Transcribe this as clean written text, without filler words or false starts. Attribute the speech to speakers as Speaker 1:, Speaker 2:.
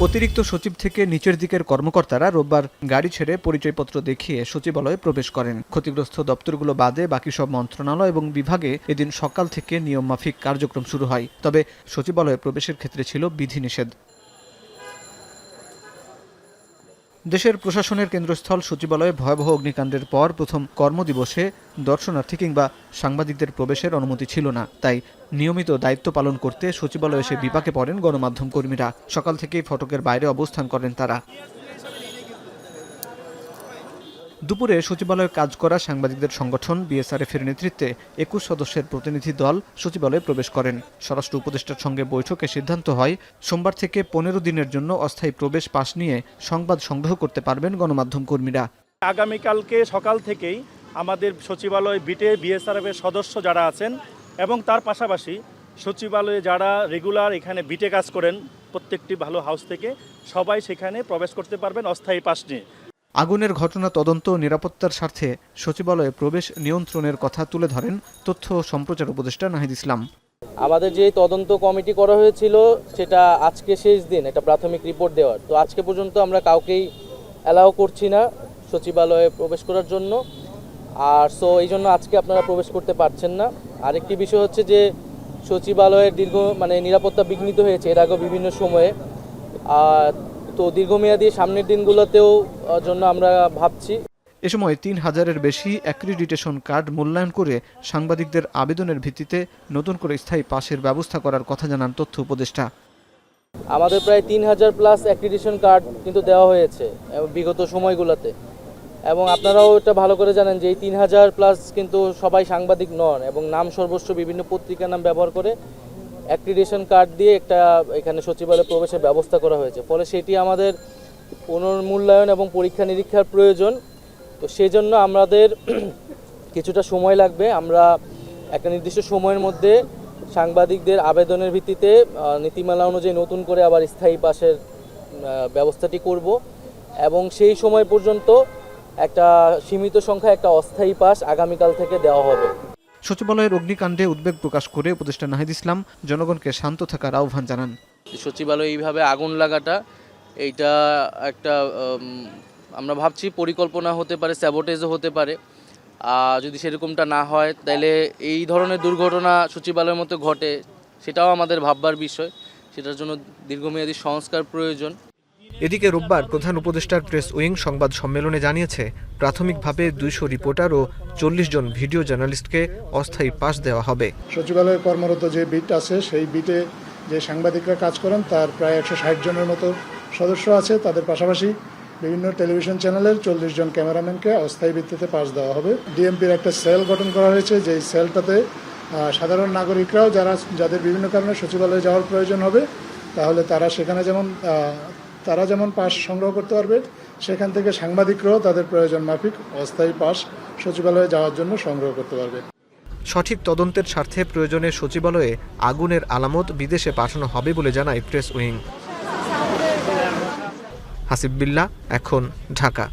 Speaker 1: অতিরিক্ত সচিব থেকে নিচের দিকের কর্মকর্তারা রোববার গাড়ি ছেড়ে পরিচয়পত্র দেখিয়ে সচিবালয়ে প্রবেশ করেন। ক্ষতিগ্রস্ত দপ্তরগুলো বাদে বাকি সব মন্ত্রণালয় এবং বিভাগে এদিন সকাল থেকে নিয়মমাফিক কার্যক্রম শুরু হয়। তবে সচিবালয়ে প্রবেশের ক্ষেত্রে ছিল বিধিনিষেধ। দেশের প্রশাসনের কেন্দ্রস্থল সচিবালয়ে ভয়াবহ অগ্নিকাণ্ডের পর প্রথম কর্মদিবসে দর্শনার্থী কিংবা সাংবাদিকদের প্রবেশের অনুমতি ছিল না। তাই নিয়মিত দায়িত্ব পালন করতে সচিবালয়ে এসে বিপাকে পড়েন গণমাধ্যম কর্মীরা। সকাল থেকেই ফটকের বাইরে অবস্থান করেন তারা। দুপুরে সচিবালয়ে কাজ করা সাংবাদিকদের সংগঠন বিএসআরএফের নেতৃত্বে ২১ সদস্যের প্রতিনিধি দল সচিবালয়ে প্রবেশ করেন। স্বরাষ্ট্র উপদেষ্টার সঙ্গে বৈঠকে সিদ্ধান্ত হয় সোমবার থেকে ১৫ দিনের জন্য অস্থায়ী প্রবেশ পাস নিয়ে সংবাদ সংগ্রহ করতে পারবেন গণমাধ্যম কর্মীরা।
Speaker 2: আগামীকালকে সকাল থেকেই আমাদের সচিবালয় বিটে বিএসআরএফের সদস্য যারা আছেন এবং তার পাশাপাশি সচিবালয়ে যারা রেগুলার এখানে বিটে কাজ করেন প্রত্যেকটি ভালো হাউস থেকে সবাই সেখানে প্রবেশ করতে পারবেন অস্থায়ী পাস নিয়ে।
Speaker 1: আগুনের ঘটনা তদন্ত ও নিরাপত্তার স্বার্থে সচিবালয়ে প্রবেশ নিয়ন্ত্রণের কথা তুলে ধরেন তথ্য ও সম্প্রচার উপদেষ্টা নাহিদ ইসলাম।
Speaker 3: আমাদের যে তদন্ত কমিটি করা হয়েছিল সেটা আজকে শেষ দিন একটা প্রাথমিক রিপোর্ট দেওয়ার, তো আজকে পর্যন্ত আমরা কাউকেই অ্যালাউ করছি না সচিবালয়ে প্রবেশ করার জন্য। আর এই জন্য আজকে আপনারা প্রবেশ করতে পারছেন না। আরেকটি বিষয় হচ্ছে যে সচিবালয়ের নিরাপত্তা বিঘ্নিত হয়েছে এর আগে বিভিন্ন সময়ে, তো দীর্ঘমেয়াদী সামনের দিনগুলোতেও জন্য আমরা ভাবছি।
Speaker 1: এ সময় ৩,০০০-এর বেশি অ্যাক্রিডিটেশন কার্ড মূল্যায়ন করে সাংবাদিকদের আবেদনের ভিত্তিতে নতুন করে স্থায়ী পাসের ব্যবস্থা করার কথা জানান তথ্য উপদেষ্টা।
Speaker 3: আমাদের প্রায় ৩,০০০ প্লাস অ্যাক্রিডিটেশন কার্ড কিন্তু দেওয়া হয়েছে বিগত সময়গুলোতে, এবং আপনারাও এটা ভালো করে জানেন যে এই ৩,০০০ প্লাস কিন্তু সবাই সাংবাদিক নন এবং নাম সর্বস্ব বিভিন্ন পত্রিকার নাম ব্যবহার করে অ্যাক্রিডিটেশন কার্ড দিয়ে একটা এখানে সচিবালয়ে প্রবেশের ব্যবস্থা করা হয়েছে। ফলে সেটি আমাদের পুনর্মূল্যায়ন এবং পরীক্ষা নিরীক্ষার প্রয়োজন। তো সেই জন্য আমাদের কিছুটা সময় লাগবে। আমরা একটা নির্দিষ্ট সময়ের মধ্যে সাংবাদিকদের আবেদনের ভিত্তিতে নীতিমালা অনুযায়ী নতুন করে আবার স্থায়ী পাসের ব্যবস্থাটি করব, এবং সেই সময় পর্যন্ত একটা সীমিত সংখ্যা একটা অস্থায়ী পাস আগামীকাল থেকে দেওয়া হবে।
Speaker 1: সচিবালয়ের অগ্নিকাণ্ডে উদ্বেগ প্রকাশ করে উপদেষ্টা নাহিদ ইসলাম জনগণকে শান্ত থাকার আহ্বান জানান।
Speaker 3: সচিবালয়ে এইভাবে আগুন লাগাটা এইটা একটা আমরা ভাবছি পরিকল্পনা হতে পারে, স্যাবোটেজও হতে পারে। যদি সেরকমটা না হয় তাহলে এই ধরনের দুর্ঘটনা সচিবালয়ের মতো ঘটে সেটাও আমাদের ভাববার বিষয়। সেটার জন্য দীর্ঘমেয়াদী সংস্কার প্রয়োজন।
Speaker 1: এদিকে রোববার প্রধান উপদেষ্টার প্রেস উইং সংবাদ সম্মেলনে জানিয়েছে প্রাথমিকভাবে ২০০ রিপোর্টার ও ৪০ জন ভিডিও জার্নালিস্টকে অস্থায়ী পাস দেওয়া হবে।
Speaker 4: সচিবালয়ে কর্মরত যে বিট আছে সেই বিটে যে সাংবাদিকরা কাজ করেন তার প্রায় ১৬০ জনের মতো সদস্য আছে। তাদের পাশাপাশি বিভিন্ন টেলিভিশন চ্যানেলের ৪০ জন ক্যামেরাম্যানকে অস্থায়ী ভিত্তিতে পাস দেওয়া হবে। ডিএমপির একটা সেল গঠন করা হয়েছে, যেই সেলটাতে সাধারণ নাগরিকরাও যাদের বিভিন্ন কারণে সচিবালয়ে যাওয়ার প্রয়োজন হবে তাহলে তারা যেমন পাস সংগ্রহ করতে পারবে, সেখান থেকে সাংবাদিকরাও তাদের প্রয়োজন মাফিক অস্থায়ী পাস সচিবালয়ে যাওয়ার জন্য সংগ্রহ করতে পারবে।
Speaker 1: সঠিক তদন্তের স্বার্থে প্রয়োজনে সচিবালয়ে আগুনের আলামত বিদেশে পাঠানো হবে বলে জানায় প্রেস উইং। হাসিব বিল্লাহ, এখন, ঢাকা।